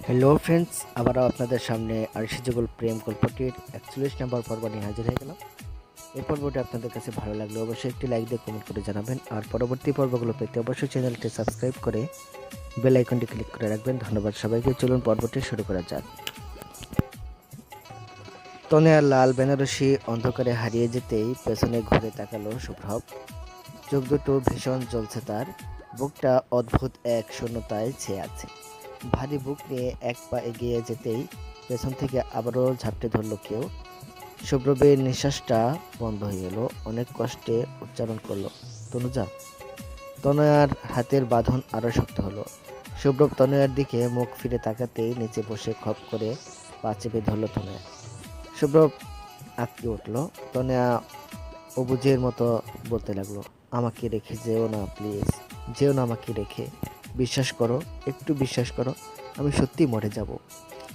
Hello friends, আবারও আপনাদের সামনে আরশি যুগল প্রেম গল্পটির 41 নম্বর পর্ব নিয়ে হাজির হয়ে গেলাম। এই পর্বটি আপনাদের কাছে ভালো লাগলে অবশ্যই একটি লাইক দিয়ে কমেন্ট করে জানাবেন, আর পরবর্তী পর্বগুলো পেতে অবশ্যই চ্যানেলটি সাবস্ক্রাইব করে বেল আইকনটি ক্লিক করে রাখবেন। ধন্যবাদ সবাইকে। চলুন পর্বটি শুরু করা যাক। তনয়ার লাল বেনারসি অন্ধকারে হারিয়ে যেতেই পেছনে ঘুরে তাকালো শুভ্রব। চোখ দুটো ভীষণ জ্বলছে তার, বুকটা অদ্ভুত এক শূন্যতায় ছেয়ে আছে। ভারী বুক নিয়ে এক পা এগিয়ে যেতেই পেছন থেকে আবারও ঝাপটে ধরল কেউ। শুভ্রবের নিঃশ্বাসটা বন্ধ হয়ে এলো। অনেক কষ্টে উচ্চারণ করলো, তনুজা। তনয়ার হাতের বাঁধন আরো শক্ত হলো। শুভ্রব তনয়ার দিকে মুখ ফিরে তাকাতেই নিচে বসে খপ করে পা চেপে ধরল তনয়া। শুভ্রব আঁতকে উঠল। তনয়া অবুঝের মতো বলতে লাগলো, আমাকে রেখে যেও না প্লিজ, যেও না আমাকে রেখে। বিশ্বাস করো, একটু বিশ্বাস করো, আমি সত্যি মরে যাব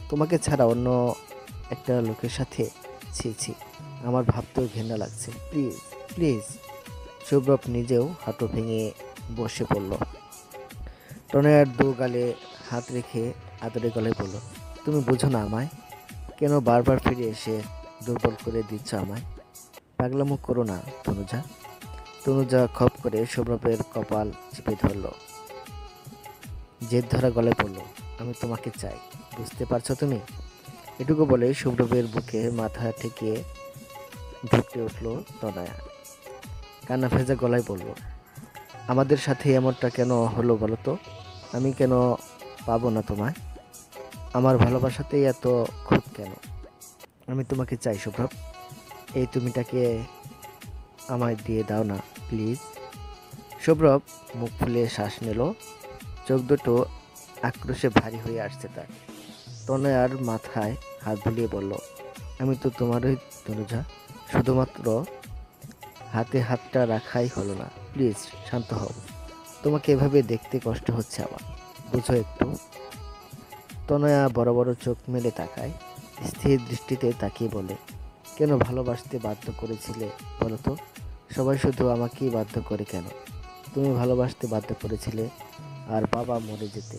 তোমাকে ছাড়া অন্য একটা লোকের সাথে। ছি ছি, আমার ভাবতেও ঘেন্না লাগছে, প্লিজ প্লিজ। সৌরভ নিজেও হাঁটু ভেঙে বসে পড়ল। টনয়ার দু গালে হাত রেখে আদরে গলায় বলল, তুমি বুঝো না আমায়? কেন বারবার ফিরে এসে দুর্বল করে দিচ্ছ আমায়? পাগলামো করো না তনুজা। তনুজা খপ করে সৌরভের কপাল চেপে ধরল, জেদ ধরা গলায় পড়ল, আমি তোমাকে চাই, বুঝতে পারছো তুমি? এটুকু বলে সৌরভের বুকে মাথা ঠেকিয়ে ঢুকতে উঠল তনয়া। কান্না ভেজা গলায় বলল, আমাদের সাথে এমনটা কেন হলো বলো তো? আমি কেন পাবো না তোমায়? আমার ভালোবাসাতেই এত খুঁত কেন? আমি তোমাকে চাই সৌরভ, এই তুমিটাকে আমায় দিয়ে দাও না প্লিজ। সৌরভ মুখ ফুলে শ্বাস নিল। চোখ দুটো আক্রোশে ভারী হয়ে আসছে তার। তনয়ার মাথায় হাত বুলিয়ে বলল, আমি তো তোমারই তনুজা, শুধুমাত্র হাতে হাতটা রাখাই হলো না। প্লিজ শান্ত হও, তোমাকে এভাবে দেখতে কষ্ট হচ্ছে আমার, বুঝো একটু। তনয়া বড় বড় চোখ মেলে তাকায়, স্থির দৃষ্টিতে তাকিয়ে বলে, কেন ভালোবাসতে বাধ্য করেছিলে বলো তো? সবাই শুধু আমাকেই বাধ্য করে কেন? তুমি ভালোবাসতে বাধ্য করেছিলে আর বাবা মরে যেতে।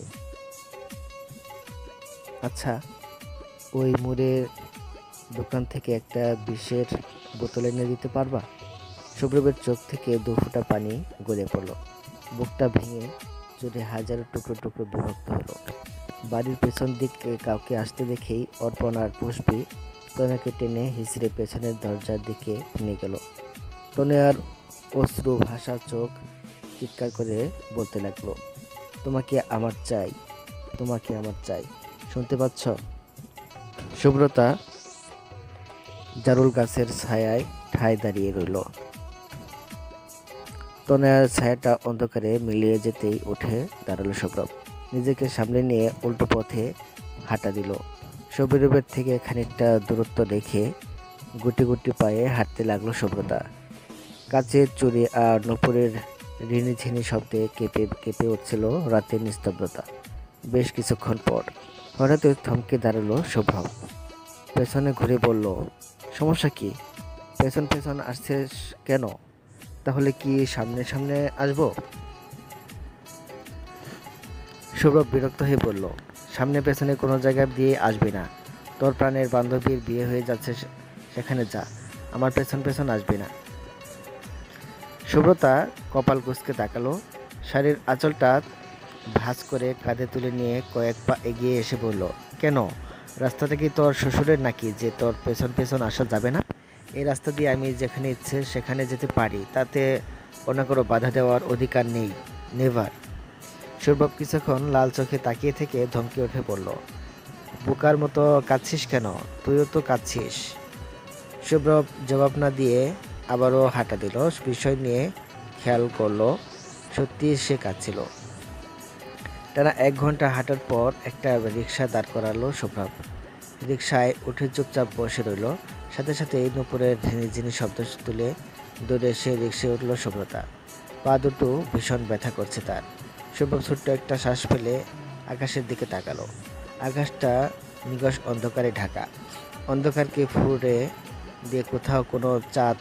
আচ্ছা, ওই মোড়ের দোকান থেকে একটা বিষের বোতল এনে দিতে পারবা? সৌরভের চোখ থেকে দু ফোঁটা পানি গড়িয়ে পড়ল। বুকটা ভেঙে চুরে হাজারো টুকরো টুকরো বিভক্ত হলো। বাড়ির পেছন দিকে কাউকে আসতে দেখেই অর্পণ আর পুষ্পি তনয়াকে টেনে হিসড়ে পেছনের দরজার দিকে নিয়ে গেল। তনয়ার অশ্রু ভাষা চোখ চিৎকার করে বলতে লাগলো, তোমাকে আমার চাই, তোমাকে আমার চাই, শুনতে পাচ্ছ? শুভ্রতা জারুল গাছের ছায়ায় ঠায় দাঁড়িয়ে রইল। তনয়ার ছায়াটা অন্ধকারে মিলিয়ে যেতেই উঠে দাঁড়ালো সৌরভ। নিজেকে সামনে নিয়ে উল্টো পথে হাঁটা দিল। সৌরভের থেকে খানিকটা দূরত্ব রেখে গুটি গুটি পায়ে হাঁটতে লাগলো শুভ্রতা। কাচের চুড়ি আর নূপুরের রিনিঝিনি শব্দে কেঁপে কেঁপে উঠছিল রাতের নিস্তব্ধতা। বেশ কিছুক্ষণ পর হঠাৎ থমকে দাঁড়ালো শুভ্রব। পেছনে ঘুরে বলল, সমস্যা কি? পেছন পেছন আসছিস কেন? তাহলে কি সামনে সামনে আসবো? সৌরভ বিরক্ত হয়ে বলল, সামনে পেছনে কোনো জায়গা দিয়ে আসবি না। তোর প্রাণের বান্ধবীর বিয়ে হয়ে যাচ্ছে, সেখানে যা, আমার পেছন পেছন আসবি না। সুব্রতা কপাল কুঁচকে তাকালো। শাড়ির আঁচলটা ভাঁজ করে কাঁধে তুলে নিয়ে কয়েক পা এগিয়ে এসে বলল, কেন? রাস্তাটা কি তোর শ্বশুরের নাকি যে তোর পেছন পেছন আসা যাবে না? এই রাস্তা দিয়ে আমি যেখানে ইচ্ছে সেখানে যেতে পারি, তাতে অন্য কোনো বাধা দেওয়ার অধিকার নেই, নেভার। সৌরভ কিছুক্ষণ লাল চোখে তাকিয়ে থেকে ধমকে উঠে পড়ল, বোকার মতো কাঁদছিস কেন? তুইও তো কাঁদছিস। সৌরভ জবাব না দিয়ে আবারও হাঁটা দিল। বিষয় নিয়ে খেয়াল করলো, সত্যি সে কাঁদছিল। টানা 1 ঘন্টা হাঁটার পর একটা রিক্সা দাঁড় করালো সৌরভ। রিক্সায় উঠে চুপচাপ বসে রইল। সাথে সাথে নূপুরের ঝিনিঝিনি শব্দ তুলে দৌড়ে এসে রিক্সায় উঠল শুভ্রতা। পা দুটো ভীষণ ব্যথা করছে তার। শুভ্র ছোট্ট একটা শ্বাস ফেলে আকাশের দিকে তাকালো। আকাশটা নিগশ অন্ধকারে ঢাকা। অন্ধকারকে ফুঁড়ে দিয়ে কোথাও কোনো চাঁদ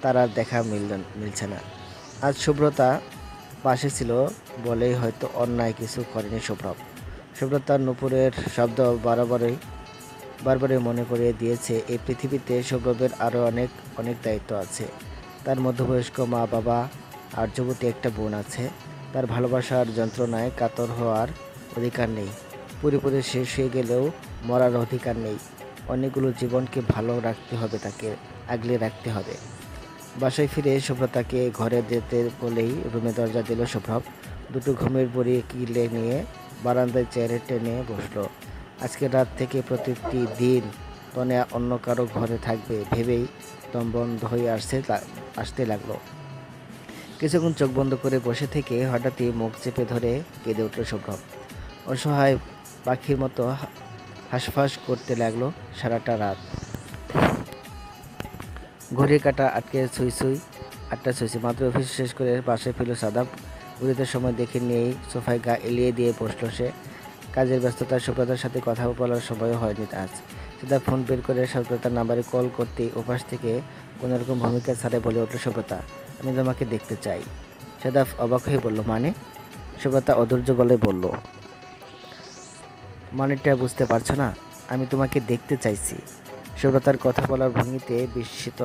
তারার দেখা মিলছে না। আজ শুভ্রতা পাশে ছিল বলেই হয়তো অন্যায় কিছু করেনি সৌরভ। সুব্রতার নুপুরের শব্দ বারবারই মনে করিয়ে দিয়েছে এই পৃথিবীতে সৌরভের আরও অনেক অনেক দায়িত্ব আছে। তার মধ্যবয়স্ক মা বাবা আর যুবতী একটা বোন আছে। তার ভালোবাসার যন্ত্রণায় কাতর হওয়ার অধিকার নেই। পুরোপুরি শেষ হয়ে গেলেও মরার অধিকার নেই। অনেকগুলো জীবনকে ভালো রাখতে হবে, তাকে আগলে রাখতে হবে। বাসায় ফিরে সুব্রতাকে ঘরে যেতে বলেই রুমে দরজা দিল শুভ্রব। দুটো ঘুমের বড়ি কিলে নিয়ে বারান্দায় চেয়ারে টেনে বসলো। আজকের রাত থেকে প্রতিটি দিন তনে অন্য কারো ঘরে থাকবে ভেবেই দম বন্ধ হয়ে আসতে লাগলো। কিছুক্ষণ চোখ বন্ধ করে বসে থেকে হঠাৎই মুখ চেপে ধরে কেঁদে উঠল শুভ্রব। অসহায় পাখির মতো হাঁসফাঁস করতে লাগলো সারাটা রাত। ঘড়ির কাঁটা আটকে আটটা ছুঁই মাত্র অফিস শেষ করে বাসায় ফিরল সাদাব। উদিতের সময় দেখে নিয়েই সোফায় গা এলিয়ে দিয়ে বসল সে। কাজের ব্যস্ততায় সুব্রতার সাথে কথা বলার সময়ও হয়নি আজ। সাদাব ফোন বের করে সুব্রতার নাম্বারে কল করতেই ওপাশ থেকে কোনোরকম ভূমিকা ছাড়ে বলে উঠল সুব্রতা, আমি তোমাকে দেখতে চাই। সাদাব অবাক হয়ে বলল, মানে? সুব্রতা অধৈর্য গলায় বলল, মানেটা বুঝতে পারছো না? আমি তোমাকে দেখতে চাইছি। সুব্রতার কথা বলার ভঙ্গিতে বিস্মিত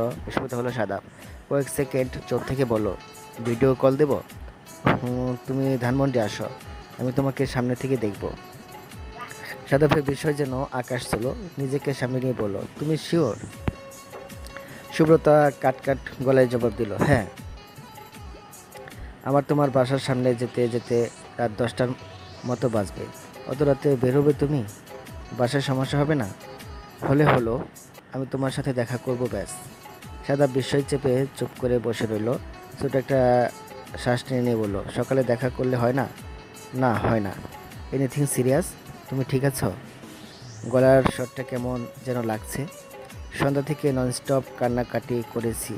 হলো সাদাব। কয়েক সেকেন্ড চোখ থেকে বলল, ভিডিও কল দেব? তুমি ধানমন্ডি আসো, আমি তোমাকে সামনে থেকে দেখব। সাদাবের বিষয় যেন আকাশ ছিল, নিজেকে সামনে নিয়ে বলল, তুমি শিওর? সুব্রতা কাট গলায় জবাব দিল, হ্যাঁ। আমার তোমার বাসার সামনে যেতে যেতে রাত 10টার মতো বাজবে। অত রাতে বেরোবে তুমি? বাসায় সমস্যা হবে না? হলো, আমি তোমার সাথে দেখা করব, ব্যাস। সাদা বিস্ময় চেপে চুপ করে বসে রইল। ছোট একটা শ্বাস নিয়ে বলল, সকালে দেখা করলে হয় না? না, হয় না। Anything serious? তুমি ঠিক আছো? গলার স্বরটা কেমন যেন লাগছে। সন্ধ্যা থেকে ননস্টপ কান্নাকাটি করেছি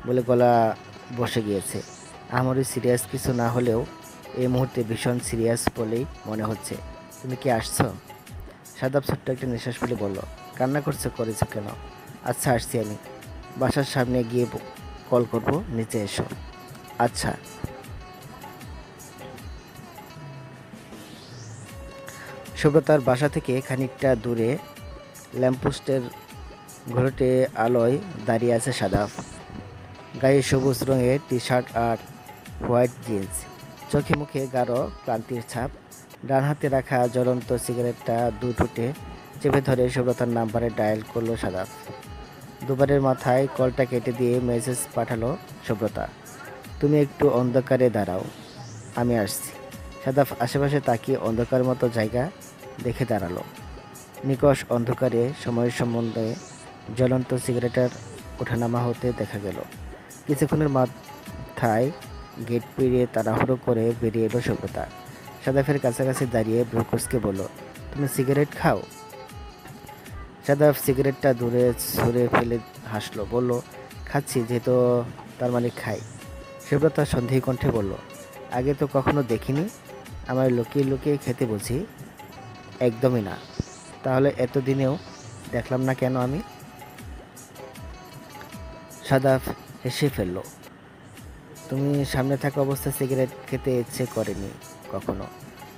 বলে গলা বসে গিয়েছে। আমারই সিরিয়াস কিছু না হলেও এই মুহূর্তে ভীষণ সিরিয়াস বলেই মনে হচ্ছে। তুমি কি আসছো? সাদাব ছোট্ট একটা নিঃশ্বাস ফেলে বলল, কান্না করেছো কেন? আচ্ছা, আসছি আমি। বাসার সামনে গিয়ে কল করব, নিচে এসো। আচ্ছা। সুব্রতার বাসা থেকে খানিকটা দূরে ল্যাম্পপোস্টের ঘোরটে আলোয় দাঁড়িয়ে আছে সাদাব। গায়ে সবুজ রঙের টি শার্ট আর হোয়াইট জিন্স, চোখে মুখে গাঢ় ক্লান্তির ছাপ। ডান হাতে রাখা জ্বলন্ত সিগারেটটা দু ঠোঁটে চেপে ধরে সুব্রতার নাম্বারে ডায়াল করলো সাদাব। দুবারের মাথায় কলটা কেটে দিয়ে মেসেজ পাঠালো সুব্রতা, তুমি একটু অন্ধকারে দাঁড়াও, আমি আসছি। সাদাব আশেপাশে তাকিয়ে অন্ধকার মতো জায়গা দেখে দাঁড়ালো। নিকষ অন্ধকারে সময়ের সম্বন্ধে জ্বলন্ত সিগারেটের ওঠানামা হতে দেখা গেল। কিছুক্ষণের মাথায় গেট পেরিয়ে তাড়াহুড়ো করে বেরিয়ে এলো সুব্রতা। সাদাফের কাছাকাছি দাঁড়িয়ে ব্রুকুসকে বলল, তুমি সিগারেট খাও? সাদাফ সিগারেটটা দূরে ছুঁড়ে ফেলে হাসলো, বলল, খাচ্ছি যেহেতু তার মানে খাই। সুব্রতা সন্দেহী কণ্ঠে বলল, আগে তো কখনো দেখিনি, আমার লুকিয়ে লুকিয়ে খেতে বুঝি? একদমই না। তাহলে এতদিনেও দেখলাম না কেন আমি? সাদাফ হেসে ফেলল, তুমি সামনে থাকা অবস্থায় সিগারেট খেতে ইচ্ছে করেনি কখনো,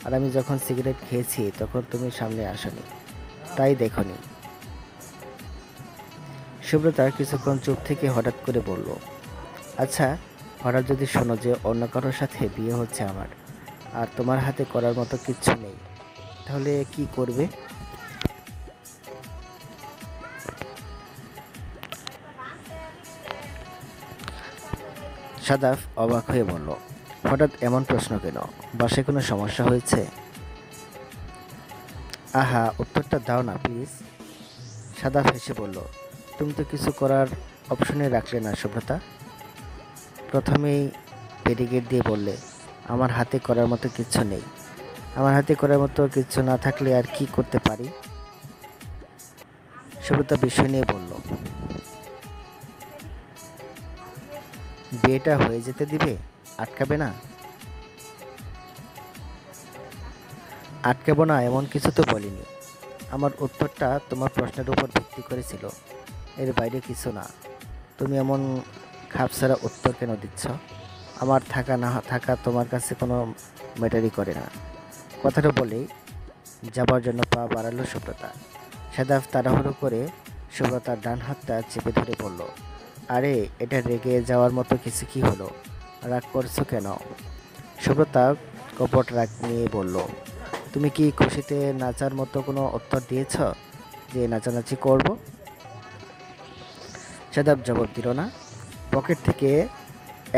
আর আমি যখন সিগারেট খেয়েছি তখন তুমি সামনে আসনি, তাই দেখনি। সুব্রতা কিছুক্ষণ চুপ থেকে হঠাৎ করে বলল, আচ্ছা, হঠাৎ যদি শোনো যে অন্য কারোর সাথে বিয়ে হচ্ছে আমার, আর তোমার হাতে করার মতো কিচ্ছু নেই, তাহলে কি করবে? সাদাফ অবাক হয়ে বলল, হঠাৎ এমন প্রশ্ন কেন? বাসায় কোনো সমস্যা হয়েছে? আহা, উত্তরটা দাও না প্লিজ। সাদাফ হেসে বলল, তুমি তো কিছু করার অপশনে রাখলে না সুব্রতা। প্রথমেই ব্যারিকেড দিয়ে বললে আমার হাতে করার মতো কিচ্ছু নেই। আমার হাতে করার মতো কিচ্ছু না থাকলে আর কি করতে পারি? সুব্রতা বিষয় নিয়ে বলল, বিয়েটা হয়ে যেতে দিবে? আটকাবে না? আটকাবো না এমন কিছু তো বলিনি। আমার উত্তরটা তোমার প্রশ্নের উপর ভিত্তি করেছিল, এর বাইরে কিছু না। তুমি এমন খাপছাড়া উত্তর কেন দিচ্ছ? আমার থাকা না থাকা তোমার কাছে কোনো ম্যাটারই করে না। কথাটা বলেই যাবার জন্য পা বাড়ালো সুব্রতা। সাদাফ তাড়াহুড়ো করে সুব্রতার ডান হাতটা চেপে ধরে বলল, আরে এটা রেগে যাওয়ার মতো কিছু কি হলো? রাগ করছো কেন? সুব্রতা কপট রাগ নিয়ে বলল, তুমি কি খুশিতে নাচার মতো কোনো উত্তর দিয়েছ যে নাচানাচি করব? সাদাব জবাব দিল না। পকেট থেকে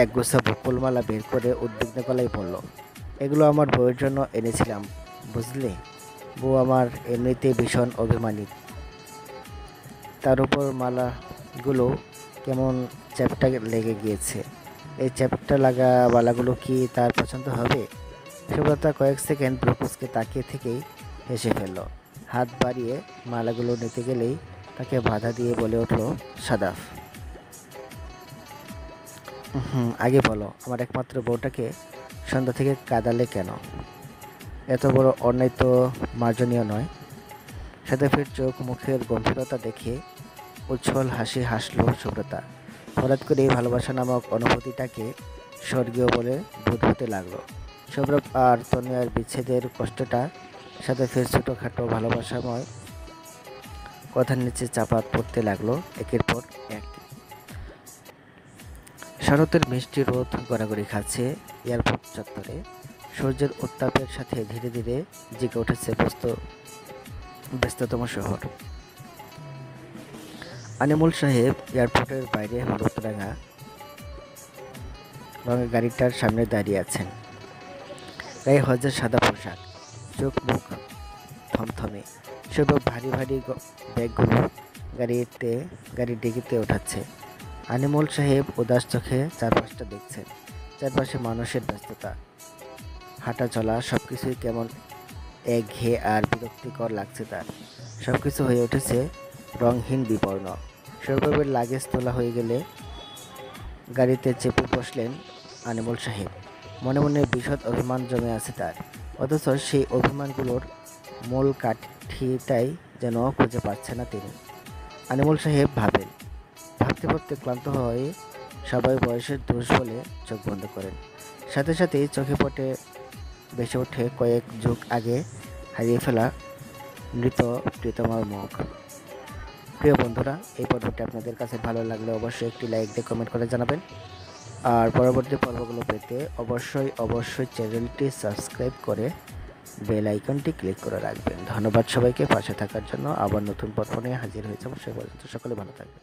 এক গোছা বকুলমালা বের করে উদ্বিগ্ন গলায় বলল, এগুলো আমার বউয়ের জন্য এনেছিলাম, বুঝলে? বউ আমার এমনিতেই ভীষণ অভিমানী, তার উপর মালাগুলো কেমন চ্যাপ্টা লেগে গিয়েছে। এই চ্যাপ্টা লাগা মালাগুলো কি তার পছন্দ হবে? সুব্রতা কয়েক সেকেন্ড ভ্রুকুচকে তাকিয়ে থেকেই হেসে ফেলল। হাত বাড়িয়ে মালাগুলো নিতে গেলেই তাকে বাধা দিয়ে বলে উঠল সাদাফ, আগে বলো, আমার একমাত্র বউটাকে সন্ধ্যা থেকে কাঁদালে কেন? এত বড় অন্যায় তো মার্জনীয় নয়। সাদাফের চোখ মুখের গম্ভীরতা দেখে উচ্ছল হাসি হাসল সুব্রতা। হঠাৎ করে ভালোবাসা নামক অনুভূতিটাকে স্বর্গীয় বলে বোধ হতে লাগলো। সৌরভ আর তনয়ার বিচ্ছেদের কষ্টটা সাদাফের ছোটোখাটো ভালোবাসাময় কথার নিচে চাপা পড়তে লাগলো একের পর এক। শরতের মিষ্টি রোদ গড়াগড়ি খাচ্ছে এয়ারপোর্ট চত্বরে। সূর্যের উত্তাপের সাথে ধীরে ধীরে জেগে উঠেছে ব্যস্ততম শহর। আনিমুল সাহেব এয়ারপোর্টের বাইরে হলুদ রঙের গাড়িটার সামনে দাঁড়িয়ে আছেন। গায়ে হজের সাদা পোশাক, চোখ মুখ থমথমে। সৌরভ ভারী ভারী ব্যাগগুলো গাড়ির ডিকিতে ওঠাচ্ছে। আনিমুল সাহেব উদাস চোখে চারপাশটা দেখছেন। চারপাশে মানুষের ব্যস্ততা, হাঁটা চলা, সবকিছুই কেমন একঘেয়ে আর বিরক্তিকর লাগছে তার। সবকিছু হয়ে উঠেছে রংহীন বিবর্ণ। সৌরভের লাগেজ তোলা হয়ে গেলে গাড়িতে চেপে বসলেন আনিমুল সাহেব। মনে মনে বিশদ অভিমান জমে আছে তার, অথচ সেই অভিমানগুলোর মূল কাঠিটাই যেন খুঁজে পাচ্ছে না তিনি। আনিমুল সাহেব ভাবতে ভাবতে ক্লান্ত হয়ে সবাই বয়সের দোষ বলে চোখ বন্ধ করেন। সাথে সাথেই চোখে পটে ভেসে ওঠে কয়েক যুগ আগে হারিয়ে ফেলা মৃত প্রীতমার মুখ। প্রিয় বন্ধুরা, এই পর্বটি আপনাদের কাছে ভালো লাগলে অবশ্যই একটি লাইক দিয়ে কমেন্ট করে জানাবেন। আর পরবর্তী পর্বগুলো পেতে অবশ্যই চ্যানেলটি সাবস্ক্রাইব করে বেল আইকনটি ক্লিক করে রাখবেন। ধন্যবাদ সবাইকে পাশে থাকার জন্য। আবার নতুন পর্ব নিয়ে হাজির হয়ে যাব। সে পর্যন্ত সকলে ভালো থাকবেন।